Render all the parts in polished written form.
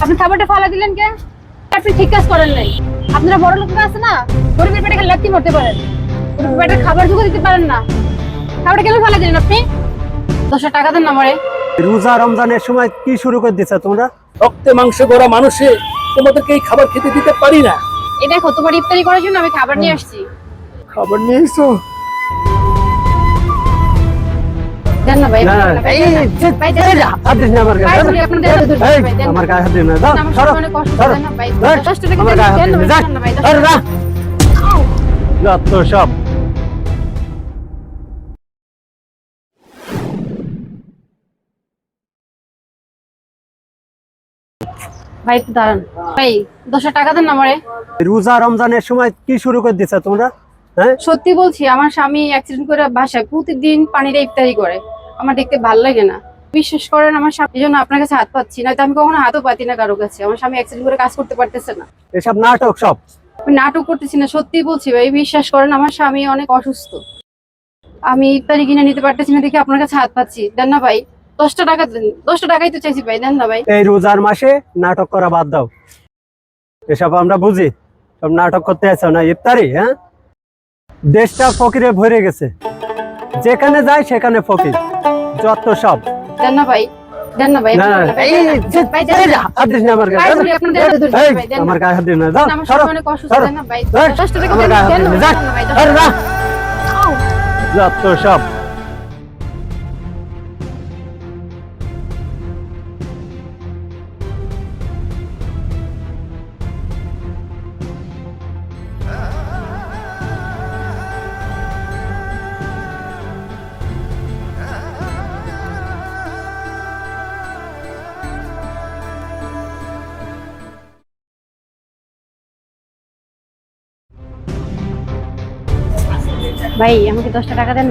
আপনি খাবারটা ফালা দিলেন কে? আপনি ঠিক কাজ করেন নাই। আপনারা বড় লোক আছে না, গরিবের পেটে খালি লাথি মারতে পারেন, গরিবের পেটে খাবার জোগাড় দিতে পারেন না। খাবারটা কেন ফালা দিলেন আপনি? 10 টাকা দেন না আমারে। রোজা রমজানের সময় কি শুরু করে দিচ্ছ তোমরা? রক্তে মাংসে গড়া মানুষে তোমাদেরকে এই খাবার খেতে দিতে পারি না। এই দেখো, তোমার ইফতারি করার জন্য আমি খাবার নিয়ে আসছি। খাবার নিয়ে এসো? দেন না ভাই, না, দেন না ভাই, এই, দেন না। ভাই, দেন না। হাত দিস না আমার গায়ে। ভাই, বলি আপনাদের হাতে ধরে এই, ভাই, দেন না। আমার গায়ে হাত দিস না, দাও, আমার সরো, সামনে কষ্ট সরো। দেন না ভাই। এই, 10 টাকা আমার দেন, গায়ে হাত দেন না দিস ভাই, না, দেন না ভাই, 10 সরো, টাকা। যা। যত সব। ভাই একটু দাঁড়ান ভাই, 10 টাকা দেন না আমারে। রোজা রমজানের সময় কি শুরু করে দিচ্ছ তোমরা? হ্যাঁ, সত্যি বলছি, আমার স্বামী অ্যাক্সিডেন্ট করে বাসায় প্রতিদিন পানিটা ইফতারি করে, আমার দেখতে ভালো লাগে না। বিশ্বাস করেন, আমার স্বামীর জন্য আপনার কাছে হাত পাচ্ছি না, তো আমি কখনো হাতও পাতি না কারো কাছে। আমার স্বামী অ্যাক্সিডেন্ট করে কাজ করতে পারতেছে না। এসব নাটক সব। আমি নাটক করতেছি না, সত্যি বলছি ভাই, বিশ্বাস করেন, আমার স্বামী অনেক অসুস্থ। আমি ইফতারি কিনে নিতে পারতেছি না দেখে আপনার কাছে হাত পাচ্ছি। দেন না ভাই, 10 টাকা দেন। 10 টাকাই তো চাইছি ভাই, দেন না ভাই। এই রোজার মাসে নাটক করা বাদ দাও। এসব আমরা বুঝি, সব নাটক করতে আছো না ইফতারি। হ্যাঁ, দেশটা ফকিরে ভরে গেছে, যেখানে যায় সেখানে ফকির, যত সব। দেন না ভাই, দেন না ভাই, না, দেন না ভাই, এই, দেন না। ভাই, দেন না। হাত দিস না আমার ভাই, গায়ে। বলি আপনাদের হাতে ধরে এই, ভাই, দেন না। আমার গায়ে হাত দিস না, দাও, আমার সরো, স্বামী অনেক অসুস্থ, সরো। দেন না ভাই। এই, 10 টাকা আমার দেন, গায়ে হাত দেন দিস না না, ভাই, যা, দেন না ভাই, 10 সরো, টাকা। যা। যত সব। ভাই আমাকে 10 টাকা দেন।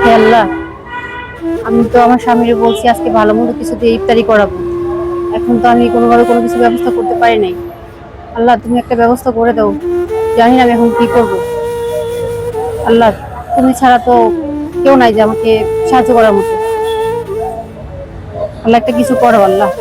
হে আল্লাহ, আমি তো আমার স্বামীর বলছি আজকে ভালো মন্দ কিছু দিয়ে ইফতারি করাবো, এখন তো আমি কোনোভাবে কোনো কিছু ব্যবস্থা করতে পারি নাই। আল্লাহ, তুমি একটা ব্যবস্থা করে দাও, জানি না আমি এখন কি করব। আল্লাহ, তুমি ছাড়া তো কেউ নাই যে আমাকে সাহায্য করার মতো। আল্লাহ, একটা কিছু করো আল্লাহ।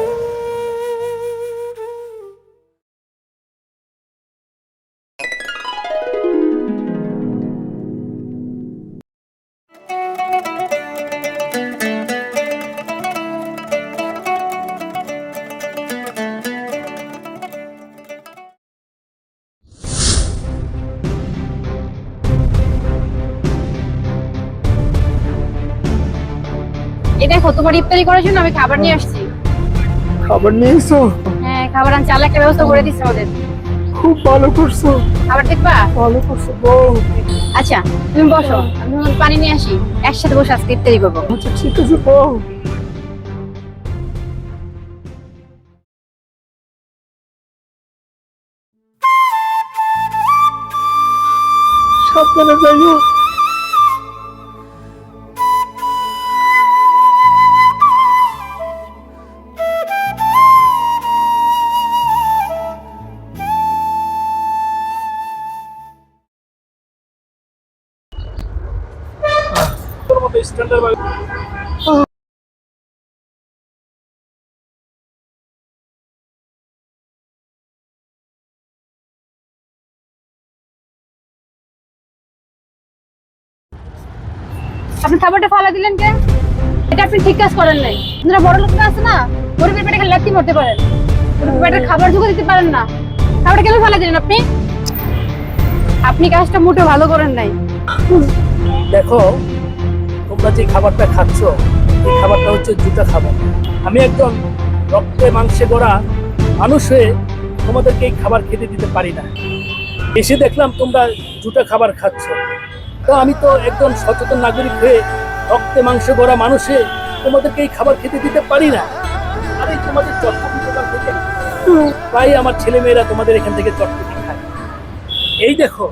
এই দেখো, তোমার ইফতারি করার জন্য আমি খাবার নিয়ে আসছি। খাবার নিয়ে এসো? হ্যাঁ, খাবার আনছি, আল্লাহ একটা ব্যবস্থা করে দিচ্ছে আমাদের। খুব ভালো করছো, খাবার দেখবা? ভালো করছো বউ। আচ্ছা তুমি বসো, আমি পানি নিয়ে আসি, একসাথে বসে আজকে ইফতারি করবো। আচ্ছা ঠিক আছে বউ। সাবধানে যাইও। তোর মতো স্ট্যান্ডার্ড আপনি খাবারটা ফালা দিলেন কে? এটা আপনি ঠিক কাজ করেন নাই। আপনারা বড় লোক আছে না, গরিবের পেটে খালি লাথি মারতে পারেন, গরিবের পেটে খাবার জোগাড় দিতে পারেন না। খাবারটা কেন ফেলে দিলেন আপনি? আপনি কাজটা মোটেও ভালো করেন নাই। দেখো, তোমরা যে খাবারটা খাচ্ছ এই খাবারটা হচ্ছে জুতা খাবার। আমি একজন রক্তে মাংসে গড়া মানুষ হয়ে তোমাদেরকে এই খাবার খেতে দিতে পারি না। এসে দেখলাম তোমরা জুতা খাবার খাচ্ছ, তো আমি তো একজন সচেতন নাগরিক হয়ে রক্তে মাংসে গড়া মানুষে তোমাদেরকে এই খাবার খেতে দিতে পারি না। আর এই তোমাদের চটপটি দোকান থেকে প্রায় আমার ছেলে মেয়েরা তোমাদের এখান থেকে চটপটি খায়। এই দেখো,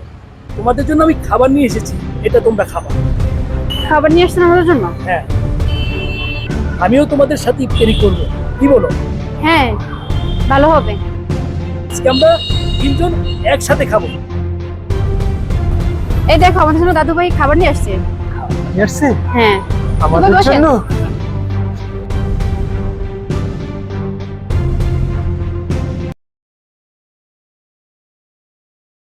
তোমাদের জন্য আমি খাবার নিয়ে এসেছি, এটা তোমরা খাবা। খাবার নিয়ে আসছেন আমাদের জন্য? হ্যাঁ, আমিও তোমাদের সাথে ইফতারি করবো, কি বলো? হ্যাঁ, ভালো হবে। আজকে আমরা তিনজন একসাথে খাবো। এই দেখো, আমাদের জন্য দাদু ভাই খাবার নিয়ে আসছে। এসছে হ্যাঁ, আমাদের বসেন। জন্য